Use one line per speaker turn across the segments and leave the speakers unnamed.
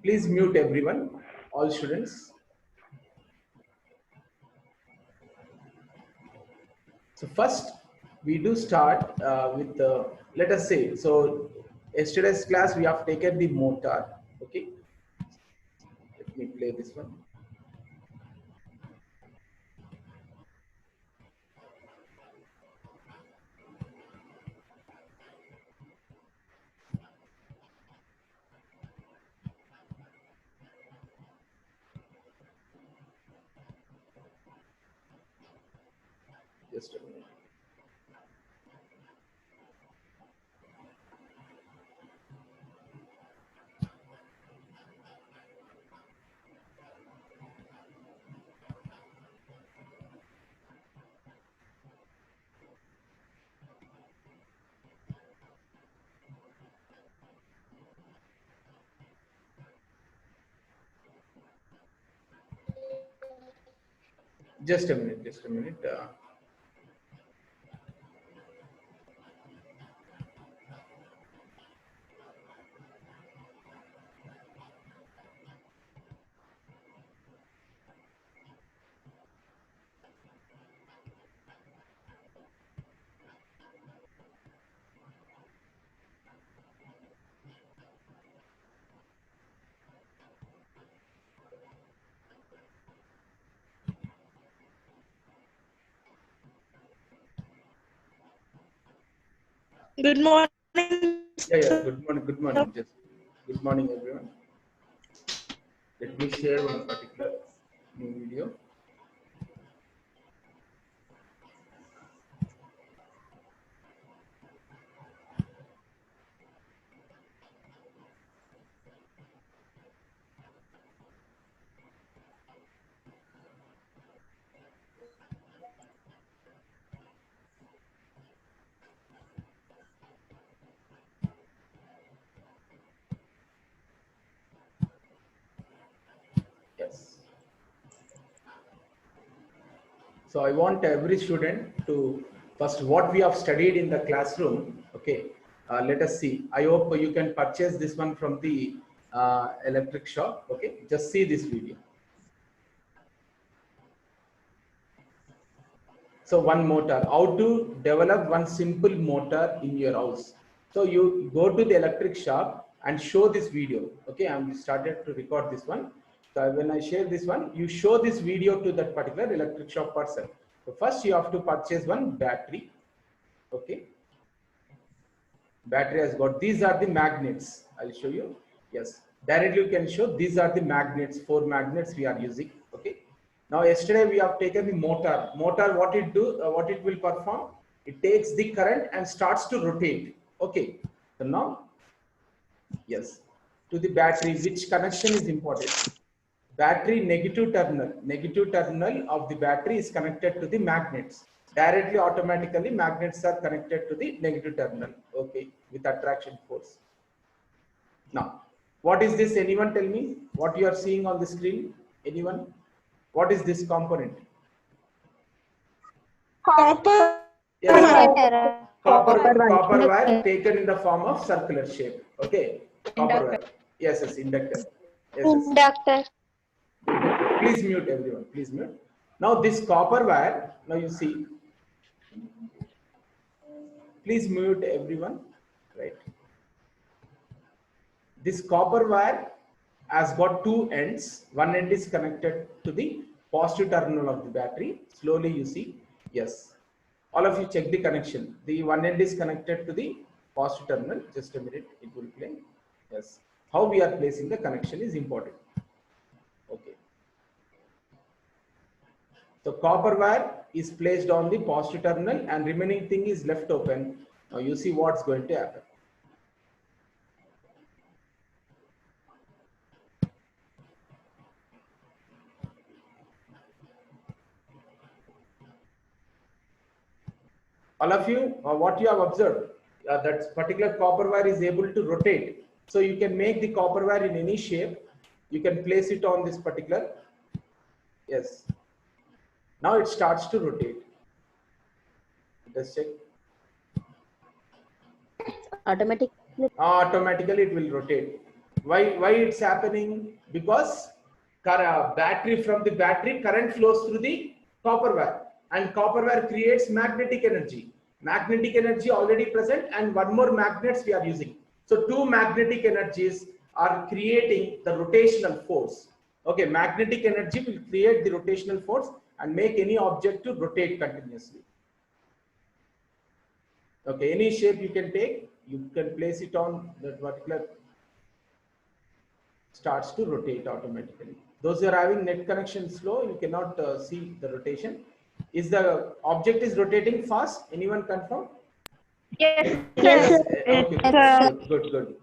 Please mute everyone, all students. So first, we do start with let us say, so yesterday's class we have taken the motor. Okay, let me play this one. Just a minute. Just a minute. Just a minute.
Good morning.
Yeah. Good morning. Good morning. Just good morning, everyone. Let me share one particular new video. Yes. So I want every student to first what we have studied in the classroom. Okay, let us see. I hope you can purchase this one from the electric shop. Okay, just see this video. So one motor, how to develop one simple motor in your house. So you go to the electric shop and show this video. Okay, I'm started to record this one. So when I share this one, you show this video to that particular electric shop person. So first you have to purchase one battery. Okay, battery has got, these are the magnets. I'll show you. Yes, directly you can show these are the magnets, 4 magnets we are using. Okay, now yesterday we have taken the motor. What it do, what it will perform, it takes the current and starts to rotate. Okay, so now yes, to the battery, which connection is important? Battery negative terminal of the battery is connected to the magnets. Directly, automatically, magnets are connected to the negative terminal. Okay, with attraction force. Now, what is this? Anyone tell me what you are seeing on the screen? Anyone? What is this component?
Copper.
Yes,
Copper
copper
wire.
wire taken in the form of circular shape. Okay, copper wire. Yes, inductor. Yes.
Inductor.
Please mute everyone. Please mute. Now this copper wire. Now you see. Please mute everyone. Right. This copper wire has got 2 ends. One end is connected to the positive terminal of the battery. Slowly you see. Yes. All of you check the connection. The one end is connected to the positive terminal. Just a minute. It will play. Yes. How we are placing the connection is important. Okay. So copper wire is placed on the positive terminal and remaining thing is left open. Now you see what's going to happen. All of you, what you have observed, that particular copper wire is able to rotate. So you can make the copper wire in any shape. You can place it on this particular. Yes. Now it starts to rotate. Let's check.
Automatically.
Automatically it will rotate. Why it's happening? Because battery, from the battery current flows through the copper wire, and copper wire creates magnetic energy. Magnetic energy already present, and one more magnets we are using. So two magnetic energies are creating the rotational force. Okay, magnetic energy will create the rotational force and make any object to rotate continuously. Okay, any shape you can take, you can place it on that particular, starts to rotate automatically. Those who are having net connection slow, you cannot see the rotation. Is the object is rotating fast? Anyone confirm?
Yes,
Yes,
sir.
sir.
Okay, good.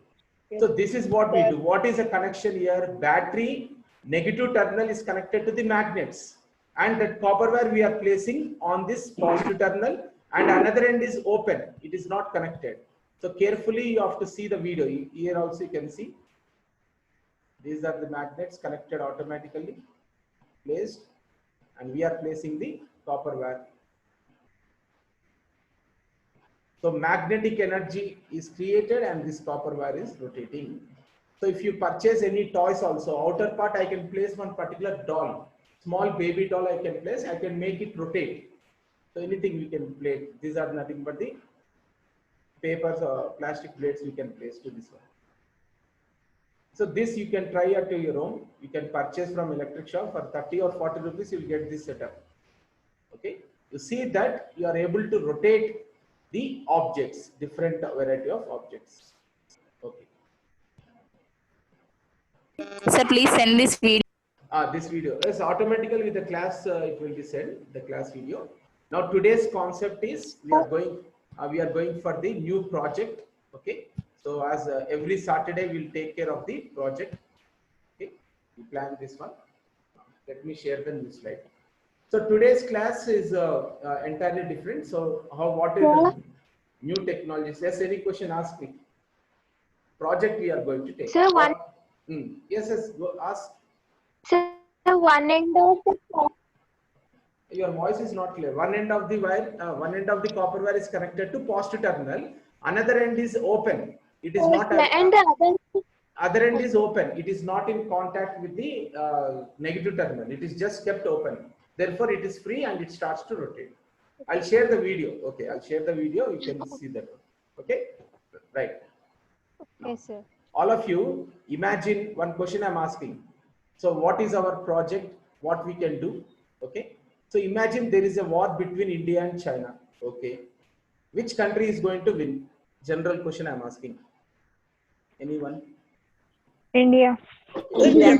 So this is what we do. What is the connection here? Battery negative terminal is connected to the magnets, and that copper wire we are placing on this positive terminal, and another end is open. It is not connected. So carefully you have to see the video. Here also you can see. These are the magnets connected automatically, placed, and we are placing the copper wire. So magnetic energy is created and this copper wire is rotating. So if you purchase any toys also, outer part I can place one particular doll, small baby doll I can place, I can make it rotate. So anything we can place. These are nothing but the papers or plastic plates we can place to this one. So this you can try at your own. You can purchase from electric shop for 30 or 40 rupees. You will get this setup. Okay. You see that you are able to rotate the objects, different variety of objects. Okay.
Sir, please send this video.
This video is automatically with the class. It will be sent the class video. Now today's concept is we are going for the new project. Okay. So as every Saturday we'll take care of the project. Okay. We plan this one. Let me share the new slide. So today's class is entirely different. So what is the new technologies? Yes, any question, ask me. Project we are going to take.
Sir, one.
Yes, go ask.
Sir, one end of the.
Your voice is not clear. One end of the wire, one end of the copper wire is connected to positive terminal. Another end is open. It is not.
And the
other end is open. It is not in contact with the negative terminal. It is just kept open. Therefore, it is free and it starts to rotate. I'll share the video. Okay, I'll share the video. You can see that. Okay, right.
Yes, sir.
All of you, imagine one question I'm asking. So, what is our project? What we can do? Okay. So, imagine there is a war between India and China. Okay. Which country is going to win? General question I'm asking. Anyone?
India.
India.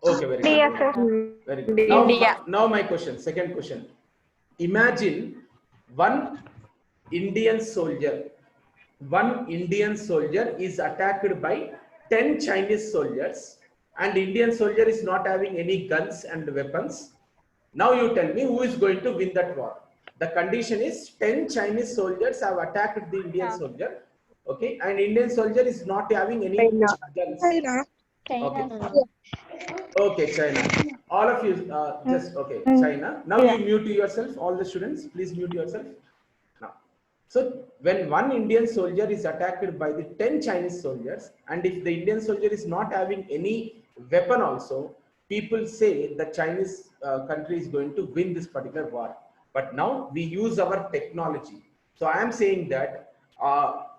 Okay, very good.
India, sir.
Very good. Now my question, second question. Imagine one Indian soldier is attacked by 10 Chinese soldiers, and Indian soldier is not having any guns and weapons. Now you tell me who is going to win that war. The condition is 10 Chinese soldiers have attacked the Indian soldier. Okay, and Indian soldier is not having any guns. Okay. Okay, China. All of you, just okay, China. Now you mute yourself. All the students, please mute yourself. Now, so when one Indian soldier is attacked by the 10 Chinese soldiers, and if the Indian soldier is not having any weapon also, people say the Chinese country is going to win this particular war. But now we use our technology. So I am saying that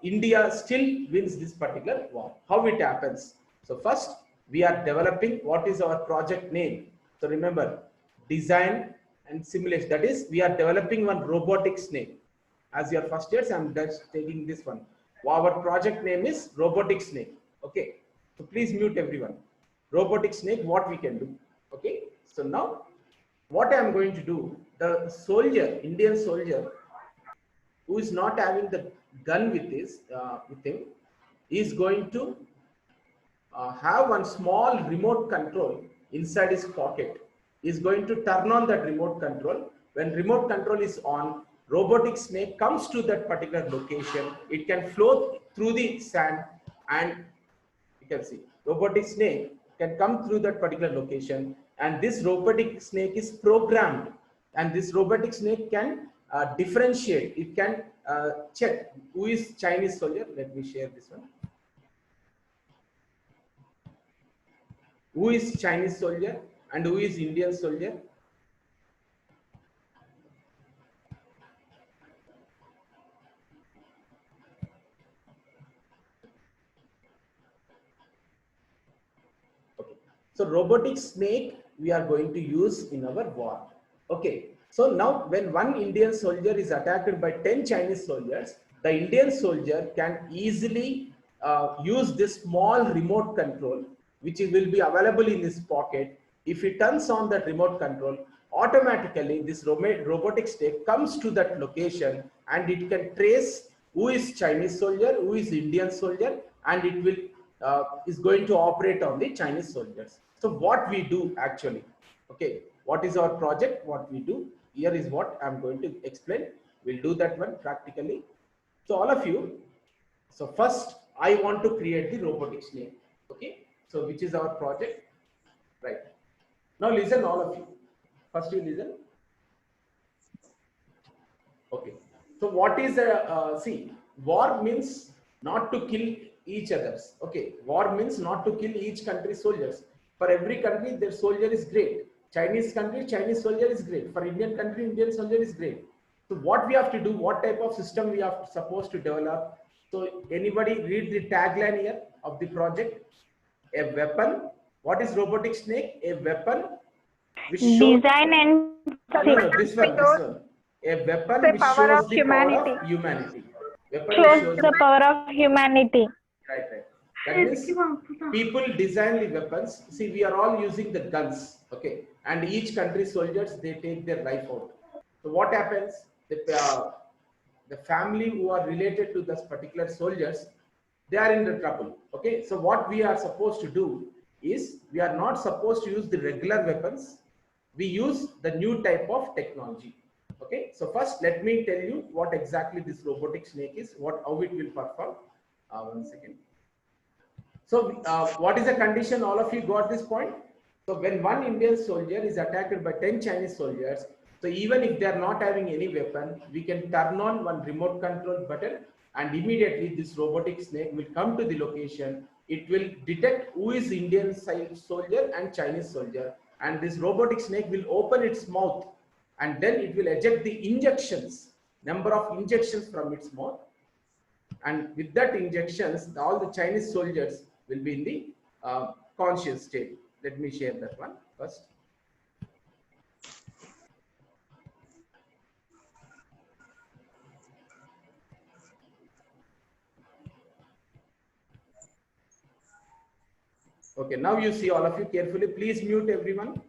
India still wins this particular war. How it happens? So first, we are developing, what is our project name? So remember, design and simulation. That is, we are developing one robotic snake. As your first years, I'm just taking this one. Our project name is robotic snake. Okay. So please mute everyone. Robotic snake, what we can do. Okay. So now, what I'm going to do, the soldier, Indian soldier, who is not having the gun with him, is going to have one small remote control inside his pocket. Is going to turn on that remote control. When remote control is on, robotic snake comes to that particular location. It can float through the sand, and you can see robotic snake can come through that particular location, and this robotic snake is programmed, and this robotic snake can differentiate. It can check who is Chinese soldier. Let me share this one. Who is Chinese soldier and who is Indian soldier? Okay. So robotic snake we are going to use in our war. Okay. So now when one Indian soldier is attacked by 10 Chinese soldiers, the Indian soldier can easily use this small remote control, which will be available in his pocket. If he turns on that remote control, automatically this robotic snake comes to that location and it can trace who is Chinese soldier, who is Indian soldier, and it will is going to operate on the Chinese soldiers. So what we do actually, okay, what is our project, what we do, here is what I'm going to explain. We'll do that one practically. So all of you, so first I want to create the robotic snake, okay, so which is our project, right? Now listen all of you, first you listen. Okay, so what is see, war means not to kill each others. Okay, war means not to kill each country's soldiers. For every country, their soldier is great. Chinese country, Chinese soldier is great. For Indian country, Indian soldier is great. So what we have to do, what type of system we are supposed to develop? So anybody read the tagline here of the project? A weapon. What is robotic snake? A weapon which shows.
Design and
No, this one. A weapon
the
which
power
shows
of
the power
humanity.
of humanity. Weapon which
Shows
shows
the power of humanity.
right. That means people design the weapons. See, we are all using the guns, okay? And each country soldiers, they take their life out. So what happens? The family who are related to this particular soldiers, they are in the trouble, okay? So what we are supposed to do is, we are not supposed to use the regular weapons. We use the new type of technology. Okay, so first let me tell you what exactly this robotic snake is, how it will perform. 1 second. So what is the condition? All of you got this point? So when one Indian soldier is attacked by 10 Chinese soldiers, so even if they are not having any weapon, we can turn on one remote control button and immediately this robotic snake will come to the location. It will detect who is Indian soldier and Chinese soldier, and this robotic snake will open its mouth and then it will eject the injections, number of injections from its mouth, and with that injections, all the Chinese soldiers will be in the conscious state. Let me share that one first. Okay, now you see all of you carefully. Please mute everyone.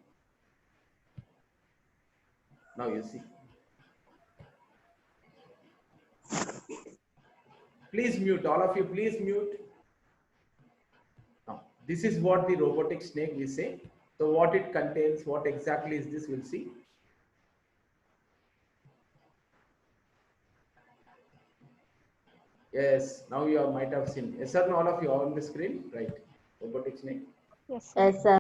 Now you see. Please mute, all of you, please mute. Now, this is what the robotic snake we say. So what it contains, what exactly is this, we'll see. Yes, now you might have seen. Yes, sir, all of you are on the screen, right? Robotic snake.
Yes, sir.
Yes, sir.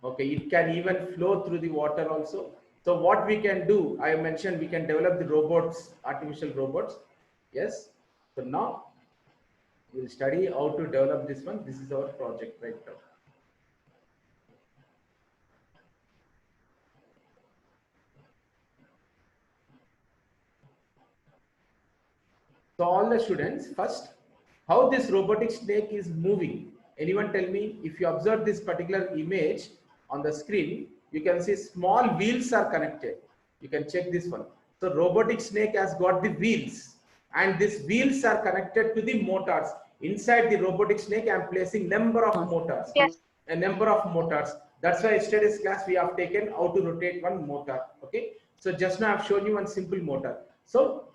Okay, it can even flow through the water also. So what we can do, I mentioned we can develop the robots, artificial robots. Yes. So now we'll study how to develop this one. This is our project right now. So all the students, first, how this robotic snake is moving. Anyone tell me, if you observe this particular image on the screen, you can see small wheels are connected. You can check this one. So robotic snake has got the wheels, and these wheels are connected to the motors. Inside the robotic snake, I am placing number of motors.
Yes.
A number of motors. That's why yesterday's class we have taken how to rotate one motor. Okay. So just now I've shown you one simple motor. So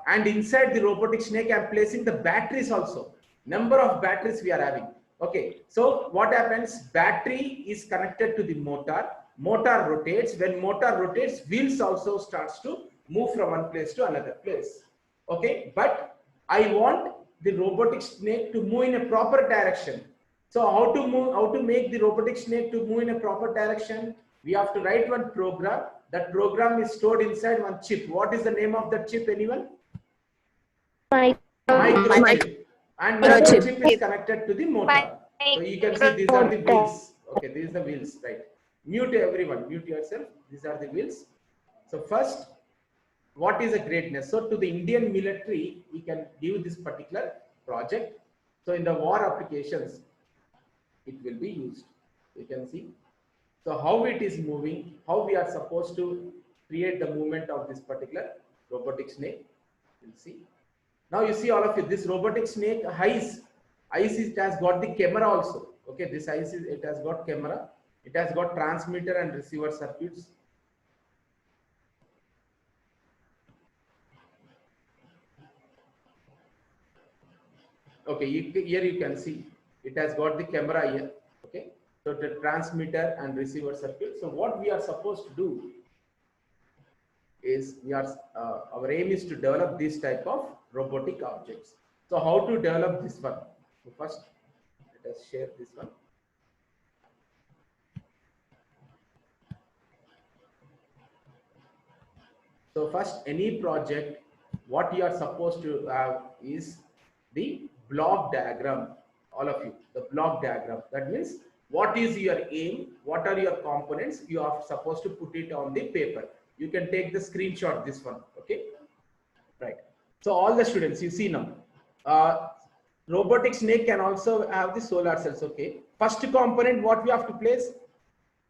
and inside the robotic snake, I'm placing the batteries also. Number of batteries we are having. Okay. So what happens? Battery is connected to the motor. Motor rotates. When motor rotates, wheels also starts to move from one place to another place. Okay. But I want the robotic snake to move in a proper direction. So how to move? How to make the robotic snake to move in a proper direction? We have to write one program. That program is stored inside one chip. What is the name of that chip? Anyone? Microchip. And microchip is connected to the motor. So you can see these are the wheels. Okay, these are the wheels, right? Mute everyone, mute yourself. These are the wheels. So first, what is a greatness? So to the Indian military, we can give this particular project. So in the war applications, it will be used. You can see. So how it is moving, how we are supposed to create the movement of this particular robotic snake. You'll see. Now you see all of it. This robotic snake eyes it has got the camera also. Okay, this it has got camera. It has got transmitter and receiver circuits. Okay, here you can see it has got the camera here. Okay, so the transmitter and receiver circuit. So what we are supposed to do is our aim is to develop this type of robotic objects. So how to develop this one? So first, let us share this one. So first, any project, what you are supposed to have is the block diagram. All of you, the block diagram. That means what is your aim? What are your components? You are supposed to put it on the paper. You can take the screenshot. This one, okay? Right. So all the students, you see now, robotic snake can also have the solar cells. Okay. First component, what we have to place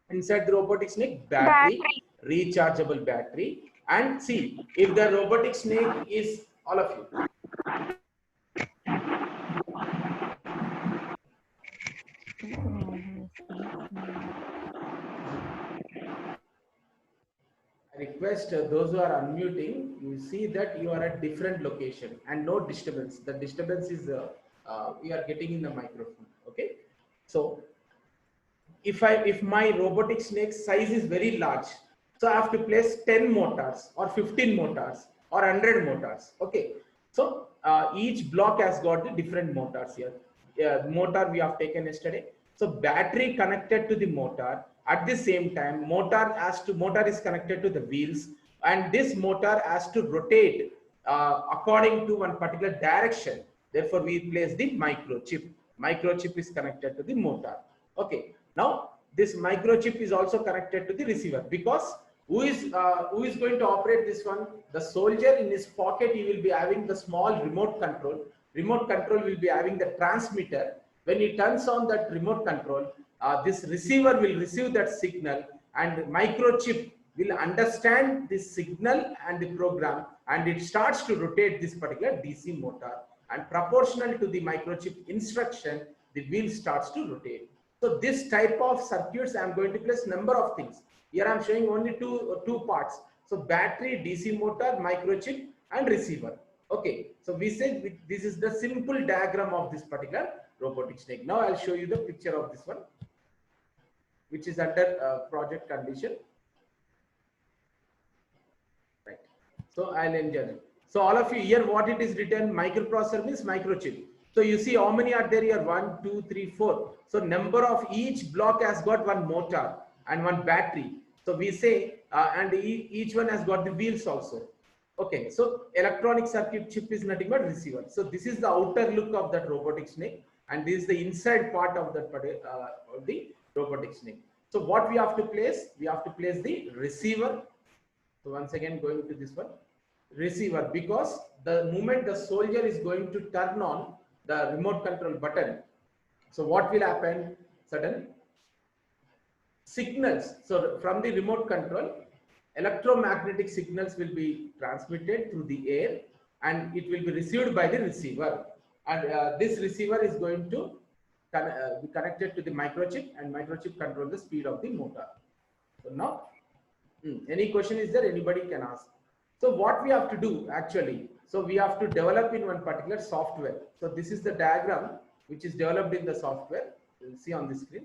inside the robotic snake? Battery, rechargeable battery. And see, if the robotic snake is, all of you, I request those who are unmuting, you see that you are at different location and no disturbance. The disturbance is we are getting in the microphone. Okay. So if my robotic snake size is very large, so I have to place 10 motors or 15 motors or 100 motors. Okay. So each block has got the different motors here. Motor we have taken yesterday. So battery connected to the motor. At the same time, motor is connected to the wheels, and this motor has to rotate according to one particular direction. Therefore, we place the microchip. Microchip is connected to the motor. Okay. Now this microchip is also connected to the receiver, because who is going to operate this one? The soldier. In his pocket, he will be having the small remote control. Remote control will be having the transmitter. When he turns on that remote control, this receiver will receive that signal, and microchip will understand this signal and the program, and it starts to rotate this particular DC motor, and proportional to the microchip instruction, the wheel starts to rotate. So this type of circuits, I am going to place number of things. Here I am showing only two parts. So battery, DC motor, microchip, and receiver. Okay, so we said this is the simple diagram of this particular robotic snake. Now I'll show you the picture of this one, which is under project condition. Right. So I'll enjoy. So all of you here, what it is written, microprocessor means microchip. So you see how many are there here? 1, 2, 3, 4. So number of each block has got one motor and one battery. So we say, and each one has got the wheels also. Okay, so electronic circuit chip is nothing but receiver. So this is the outer look of that robotic snake, and this is the inside part of that of the robotic snake. So what we have to place? We have to place the receiver. So once again, going to this one, receiver, because the moment the soldier is going to turn on the remote control button, so what will happen? Sudden signals. So from the remote control, electromagnetic signals will be transmitted through the air, and it will be received by the receiver. And this receiver is going to be connected to the microchip, and microchip control the speed of the motor. So now, any question is there? Anybody can ask. So what we have to do actually? So we have to develop in one particular software. So this is the diagram which is developed in the software. You'll see on the screen.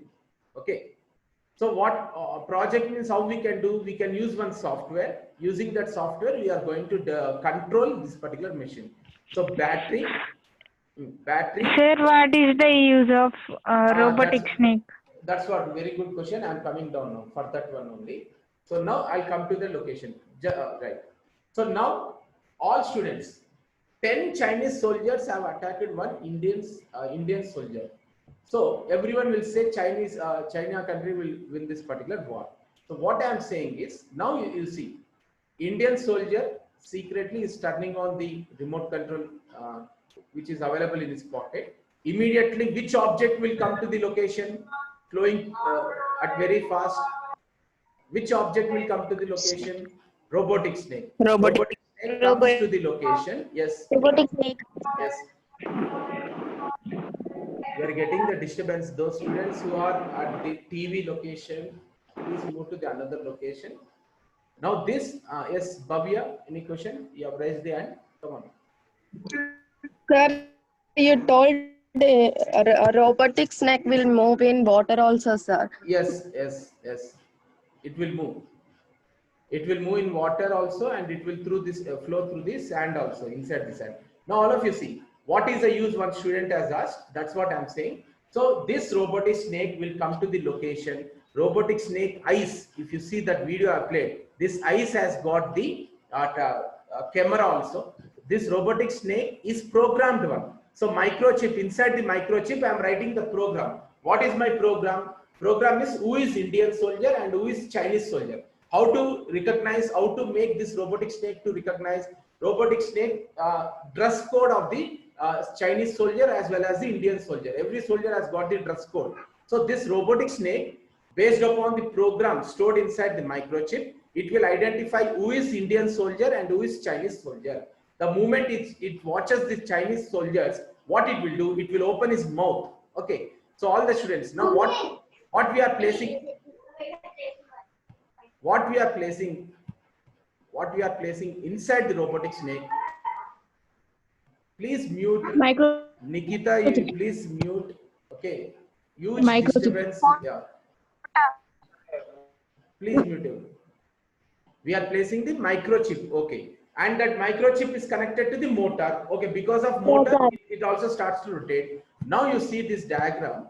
Okay. So what project means, how we can do? We can use one software. Using that software, we are going to control this particular machine. So battery.
Sir, what is the use of robotic snake?
That's what very good question. I'm coming down now for that one only. So now I'll come to the location. Right. So now all students, 10 Chinese soldiers have attacked one Indian soldier. So everyone will say China country will win this particular war. So what I am saying is, now you see, Indian soldier secretly is turning on the remote control, which is available in his pocket. Immediately, which object will come to the location, flowing at very fast? Which object will come to the location? Robotic snake. Robotic snake comes to the location. Yes.
Robotic snake.
Yes. We are getting the disturbance. Those students who are at the TV location, please move to the another location. Now this, yes, Bhavya, any question? You have raised the hand. Come on.
Sir, you told a robotic snake will move in water also, sir.
Yes, yes, yes. It will move. It will move in water also, and it will through this flow through the sand also, inside the sand. Now all of you see, what is the use? One student has asked. That's what I'm saying. So this robotic snake will come to the location. Robotic snake eyes. If you see that video I played, this eyes has got the camera also. This robotic snake is programmed one. So microchip, inside the microchip, I'm writing the program. What is my program? Program is who is Indian soldier and who is Chinese soldier. How to recognize, how to make this robotic snake to recognize robotic snake dress code of the Chinese soldier as well as the Indian soldier. Every soldier has got the dress code. So this robotic snake, based upon the program stored inside the microchip, it will identify who is Indian soldier and who is Chinese soldier. The moment it watches the Chinese soldiers, what it will do, it will open his mouth. Okay. So all the students, now what we are placing inside the robotic snake. Please mute. Nikita, you please mute. Okay. Huge disturbance. Yeah. Please mute him. We are placing the microchip. Okay. And that microchip is connected to the motor. Okay. Because of motor, it also starts to rotate. Now you see this diagram.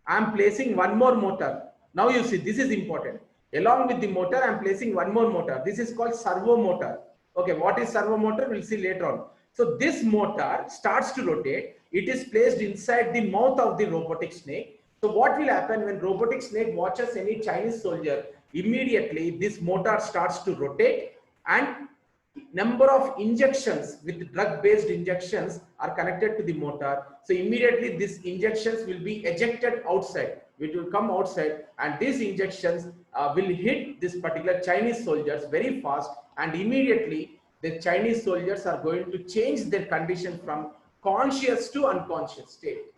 I am placing one more motor. Now you see, this is important. Along with the motor, I am placing one more motor. This is called servo motor. Okay, what is servo motor? We'll see later on. So this motor starts to rotate. It is placed inside the mouth of the robotic snake. So what will happen when robotic snake watches any Chinese soldier? Immediately, this motor starts to rotate, and number of injections with drug-based injections are connected to the motor. So immediately these injections will be ejected outside. It will come outside, and these injections will hit this particular Chinese soldiers very fast, and immediately the Chinese soldiers are going to change their condition from conscious to unconscious state.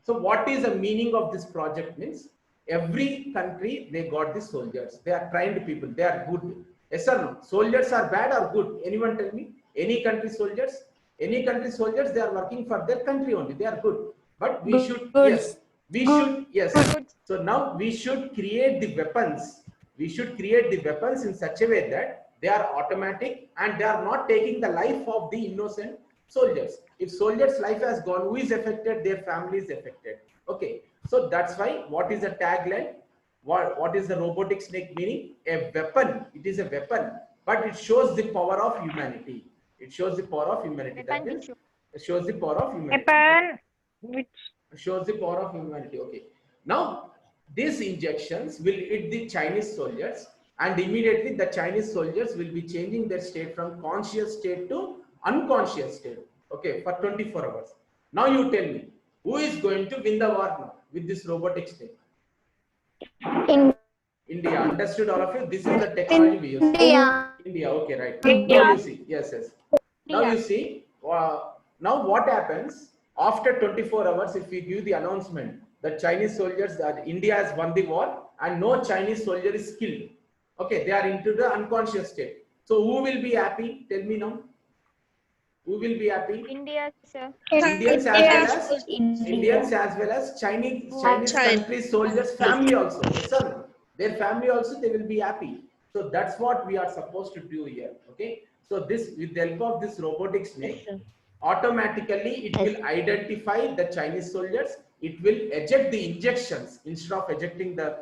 So what is the meaning of this project means? Every country, they got the soldiers. They are trained people. They are good. Yes or no? Soldiers are bad or good? Anyone tell me? Any country soldiers? Any country soldiers, they are working for their country only. They are good. But we should, yes. We should, yes. So now we should create the weapons. We should create the weapons in such a way that they are automatic and they are not taking the life of the innocent soldiers. If soldiers' life has gone, who is affected? Their family is affected. Okay. So that's why, what is the tagline? What is the robotic snake meaning? A weapon. It is a weapon, but it shows the power of humanity. It shows the power of humanity. That means it shows the power of humanity.
Weapon which
Shows the power of humanity. Okay. Now, these injections will hit the Chinese soldiers, and immediately the Chinese soldiers will be changing their state from conscious state to unconscious state. Okay, for 24 hours. Now you tell me, who is going to win the war now with this robotic snake? India. Understood, all of you? This is the technology we use. India. Okay, right. Now you see. Yes, yes. Now you see. Now what happens after 24 hours if we give the announcement that Chinese soldiers, that India has won the war and no Chinese soldier is killed? Okay, they are into the unconscious state. So who will be happy? Tell me now. Who will be happy?
India, sir.
Indians as well as Chinese country soldiers family also. Yes, sir. Their family also, they will be happy. So that's what we are supposed to do here. Okay. So this, with the help of this robotic snake, automatically it will identify the Chinese soldiers. It will eject the injections instead of ejecting the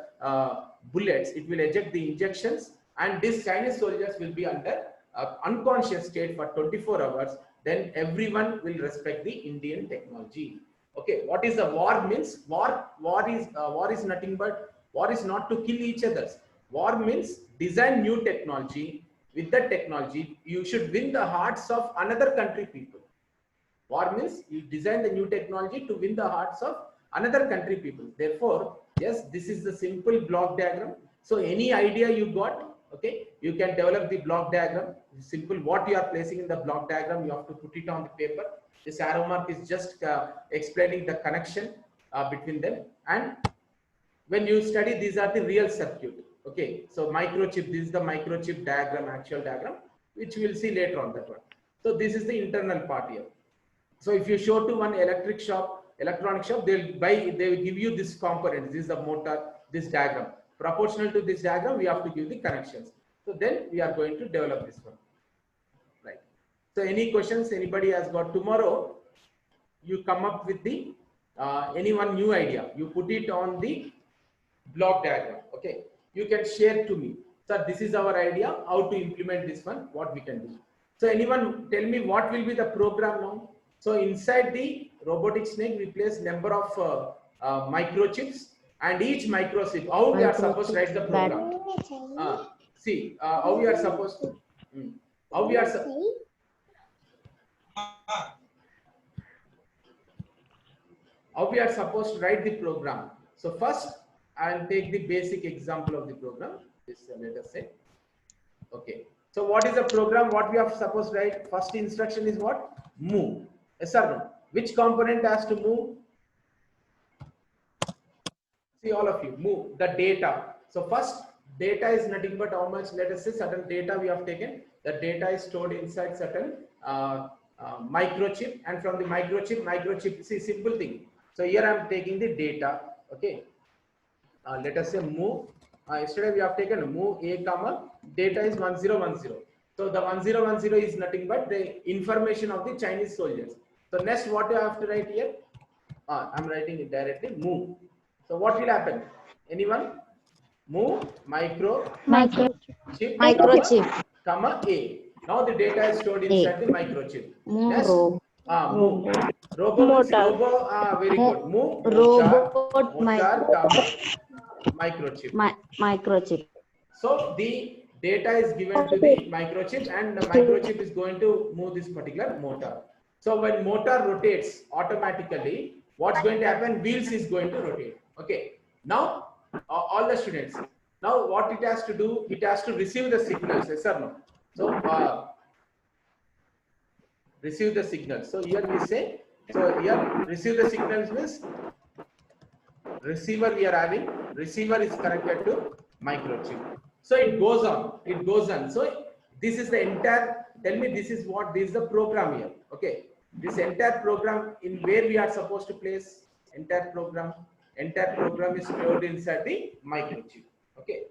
bullets. It will eject the injections, and these Chinese soldiers will be under unconscious state for 24 hours. Then everyone will respect the Indian technology. Okay, what is the war means? War is nothing but war is not to kill each other. War means design new technology. With that technology, you should win the hearts of another country people. War means you design the new technology to win the hearts of another country people. Therefore, yes, this is the simple block diagram. So any idea you got, okay, you can develop the block diagram. Simple, what you are placing in the block diagram, you have to put it on the paper. This arrow mark is just explaining the connection between them. And when you study, these are the real circuit. Okay, so microchip, this is the microchip diagram, actual diagram, which we will see later on that one. So this is the internal part here. So if you show to one electronic shop, they will give you this component. This is the motor, this diagram. Proportional to this diagram, we have to give the connections. So then we are going to develop this one. Right. So any questions anybody has got? Tomorrow, you come up with the any one new idea. You put it on the block diagram. Okay. You can share to me. Sir, this is our idea. How to implement this one? What we can do. So anyone tell me what will be the program now? So inside the robotic snake, we place number of microchips, and each microchip, how we are supposed to write the program. See, how we are supposed to, how we are supposed to write the program. So first, I'll take the basic example of the program. This let us say, okay. So what is the program? What we are supposed to write? First instruction is what? Move. Yes or no? Which component has to move? See, all of you, move the data. So first, data is nothing but how much, let us say certain data we have taken. The data is stored inside certain microchip, and from the microchip, see, simple thing. So here I am taking the data, okay. Let us say move. Yesterday we have taken move a comma, data is 1010. So the 1010 is nothing but the information of the Chinese soldiers. So next, what you have to write here? I'm writing it directly. Move. So what will happen? Anyone? Move microchip, comma A. Now the data is stored inside the microchip. Next, move. Robo means robo. Very good. Move. Motor, comma microchip.
Microchip.
So the data is given to the microchip, and the microchip is going to move this particular motor. So when motor rotates automatically, what's going to happen? Wheels is going to rotate. Okay. Now, all the students. Now, what it has to do? It has to receive the signals. Yes or no? So receive the signals. So here we say. So here receive the signals means receiver we are having. Receiver is connected to microchip. So it goes on. It goes on. So this is the entire. Tell me, this is what? This is the program here. Okay. This entire program, in where we are supposed to place entire program is stored inside the microchip. Okay.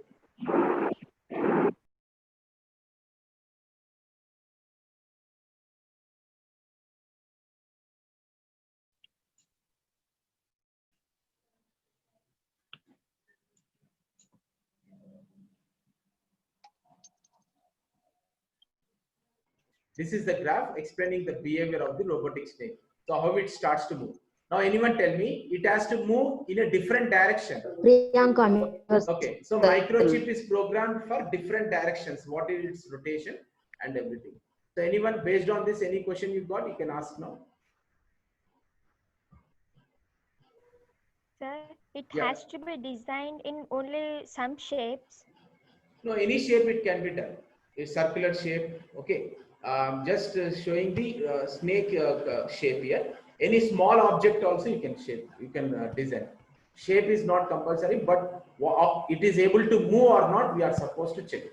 This is the graph explaining the behavior of the robotic snake. So how it starts to move. Now anyone tell me, it has to move in a different direction. Okay, so microchip is programmed for different directions. What is its rotation and everything. So anyone, based on this, any question you got, you can ask now.
Sir, it has to be designed in only some shapes.
No, any shape it can be done. A circular shape, okay. Just showing the snake shape here. Any small object also you can shape, you can design. Shape is not compulsory, but it is able to move or not, we are supposed to check.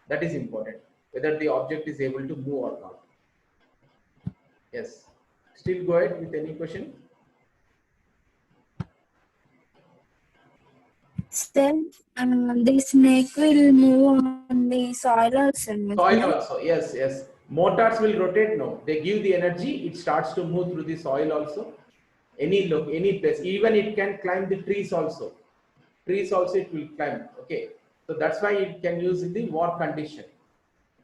That is important, whether the object is able to move or not. Yes. Still go ahead with any question.
Then the snake will move on the soil also.
Soil also, yes, yes. Motors will rotate, no. They give the energy, it starts to move through the soil also. Any place, even it can climb the trees also. Trees also it will climb, okay. So that's why it can use in the war condition.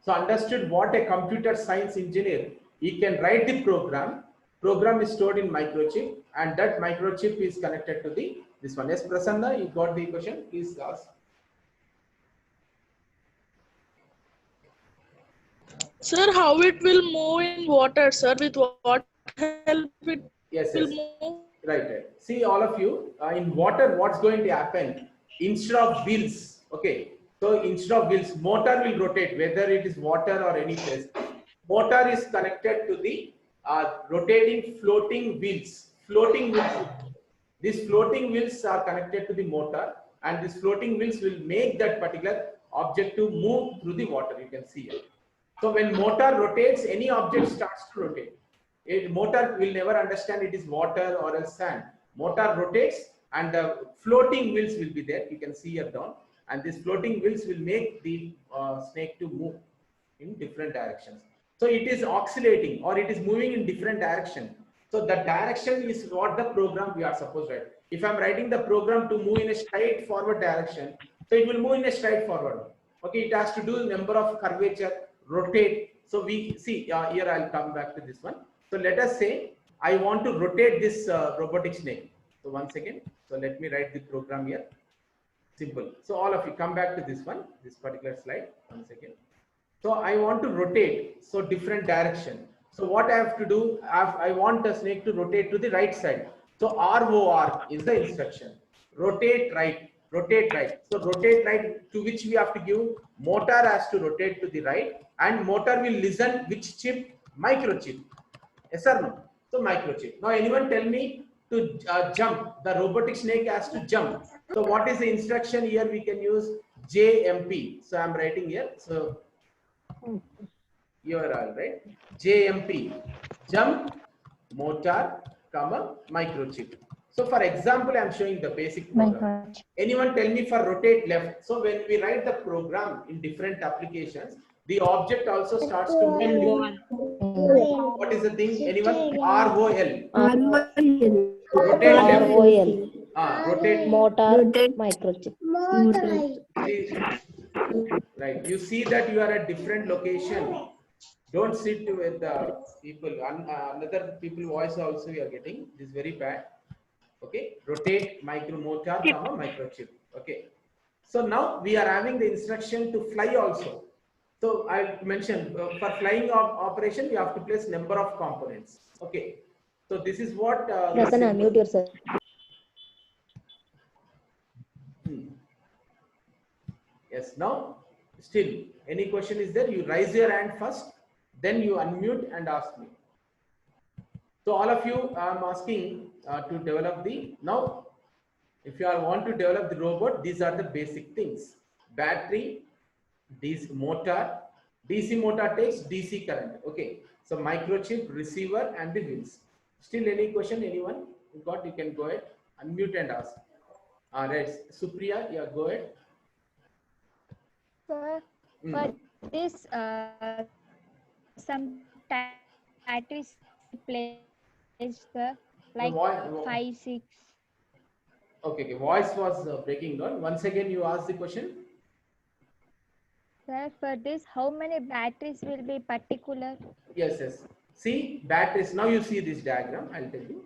So understood what a computer science engineer, he can write the program. Program is stored in microchip, and that microchip is connected to the this one. Yes, Prasanna, you got the question? Please ask.
Sir, how it will move in water, sir? With what help it
Yes,
will
yes.
move?
Right. See, all of you, in water, what's going to happen? Instead of wheels, okay. So instead of wheels, motor will rotate, whether it is water or any place. Motor is connected to the rotating floating wheels. Floating wheels. These floating wheels are connected to the motor, and these floating wheels will make that particular object to move through the water. You can see it. So when motor rotates, any object starts to rotate. Motor will never understand it is water or else sand. Motor rotates and the floating wheels will be there. You can see here down, and these floating wheels will make the snake to move in different directions. So it is oscillating or it is moving in different direction. So the direction is what the program we are supposed to write. If I'm writing the program to move in a straight forward direction, so it will move in a straight forward. Okay, it has to do number of curvature, rotate. So we see here I'll come back to this one. So let us say I want to rotate this robotic snake. So 1 second. So let me write the program here. Simple. So all of you come back to this one, this particular slide. 1 second. So I want to rotate, so different direction. So what I have to do, I want the snake to rotate to the right side. So ROR is the instruction. Rotate right, rotate right. So rotate right, to which we have to give motor has to rotate to the right, and motor will listen which chip? Microchip. Yes or no? So microchip. Now anyone tell me to jump. The robotic snake has to jump. So what is the instruction here? We can use JMP. So I'm writing here. So you are all right. JMP, jump, motor, comma, microchip. So for example, I'm showing the basic program. Anyone tell me for rotate left? So when we write the program in different applications, the object also starts to move. What is the thing? Anyone? ROL. Rotate left. Rotate.
Motor, microchip.
Right. You see that you are at different location. Don't sit with the people. Another people voice also you are getting. This is very bad. Okay. Rotate micromotor, comma microchip. Okay. So now we are having the instruction to fly also. So I mentioned for flying operation we have to place number of components. Okay. So this is what.
Prasanna, mute yourself.
Yes. Now, still any question is there? You raise your hand first, then you unmute and ask me. So all of you, I'm asking to develop the now. If you all want to develop the robot, these are the basic things: battery, DC motor takes DC current. Okay. So microchip, receiver, and the wheels. Still any question? Anyone? You got? You can go ahead, unmute and ask. Right. Supriya, yeah, go ahead.
Sir, for this, some batteries placed, like 5, 6.
Okay. Voice was breaking down. Once again, you ask the question.
Sir, for this, how many batteries will be particular?
Yes. See, batteries. Now you see this diagram. I'll tell you.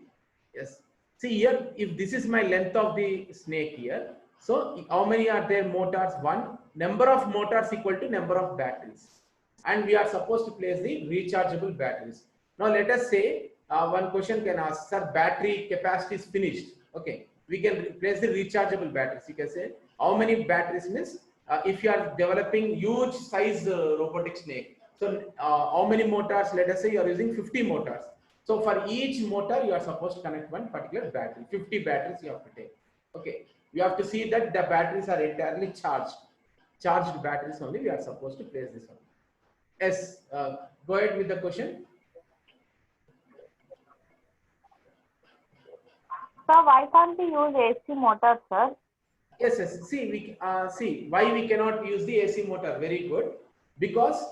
Yes. See here, if this is my length of the snake here. So how many are there motors? 1. Number of motors equal to number of batteries. And we are supposed to place the rechargeable batteries. Now let us say one question can ask, sir, battery capacity is finished. Okay. We can place the rechargeable batteries. You can say how many batteries means if you are developing huge size robotic snake. So how many motors? Let us say you are using 50 motors. So for each motor, you are supposed to connect one particular battery. 50 batteries you have to take. Okay. You have to see that the batteries are entirely charged. Charged batteries only we are supposed to place this one. Yes. Go ahead with the question.
So why can't we use AC motor, sir?
Yes. See, see why we cannot use the AC motor. Very good. Because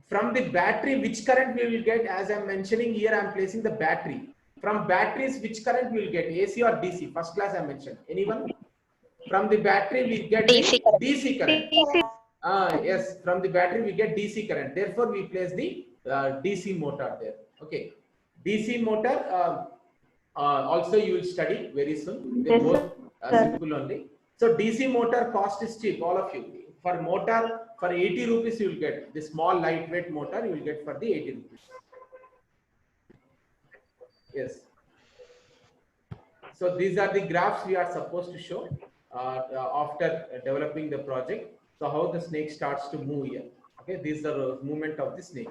from the battery, which current we will get? As I'm mentioning here, I'm placing the battery. From batteries, which current we will get? AC or DC? First class I mentioned. Anyone? From the battery, we get DC current. Yes, from the battery, we get DC current. Therefore, we place the DC motor there. Okay. DC motor, also you will study very soon. They
Yes,
both
sir.
simple only. So DC motor cost is cheap, all of you. For motor, for 80 rupees you will get the small lightweight motor, you will get for the 80 rupees. Yes. So these are the graphs we are supposed to show after developing the project. So how the snake starts to move here. Okay, this is the movement of the snake.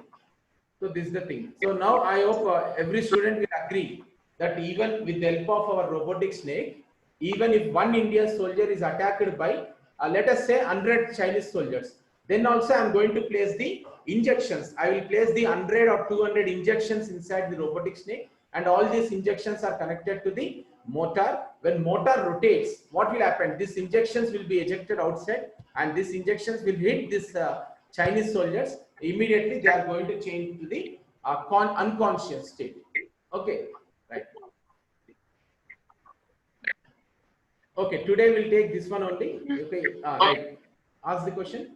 So this is the thing. So now I hope every student will agree that even with the help of our robotic snake, even if one Indian soldier is attacked by, let us say 100 Chinese soldiers, then also I am going to place the injections. I will place the 100 or 200 injections inside the robotic snake, and all these injections are connected to the motor. When motor rotates, what will happen? These injections will be ejected outside, and these injections will hit this Chinese soldiers. Immediately they are going to change to the unconscious state. Okay, right. Okay, today we'll take this one only. Okay, right. Ask the question.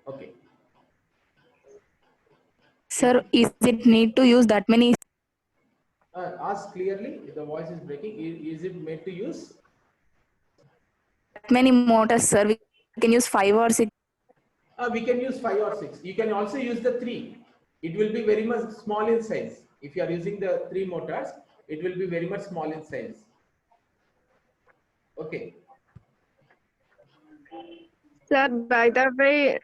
Okay.
Sir, is it need to use that many?
Ask clearly. The voice is breaking. Is it made to use?
That many motors, sir. We can use 5 or 6.
We can use 5 or 6. You can also use the 3. It will be very much small in size. If you are using the 3 motors, it will be very much small in size. Okay.
Sir, by the way,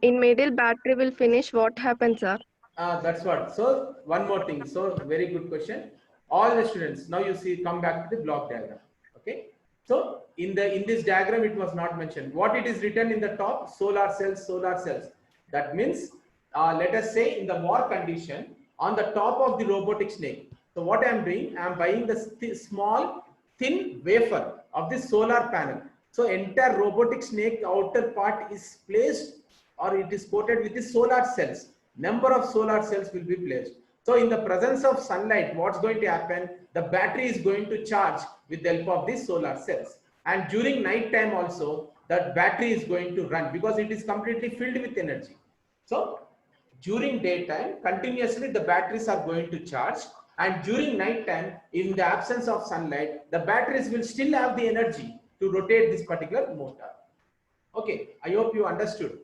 in middle battery will finish. What happens, sir?
That's what. So one more thing. So very good question. All the students, now you see, come back to the block diagram. Okay. So in this diagram, it was not mentioned. What it is written in the top, solar cells, solar cells. That means, let us say in the war condition, on the top of the robotic snake. So what I am doing, I am buying the small thin wafer of the solar panel. So entire robotic snake outer part is placed, or it is coated with the solar cells. Number of solar cells will be placed. So in the presence of sunlight, what's going to happen? The battery is going to charge with the help of these solar cells. And during night time also, that battery is going to run because it is completely filled with energy. So during daytime, continuously the batteries are going to charge. And during night time, in the absence of sunlight, the batteries will still have the energy to rotate this particular motor. Okay, I hope you understood.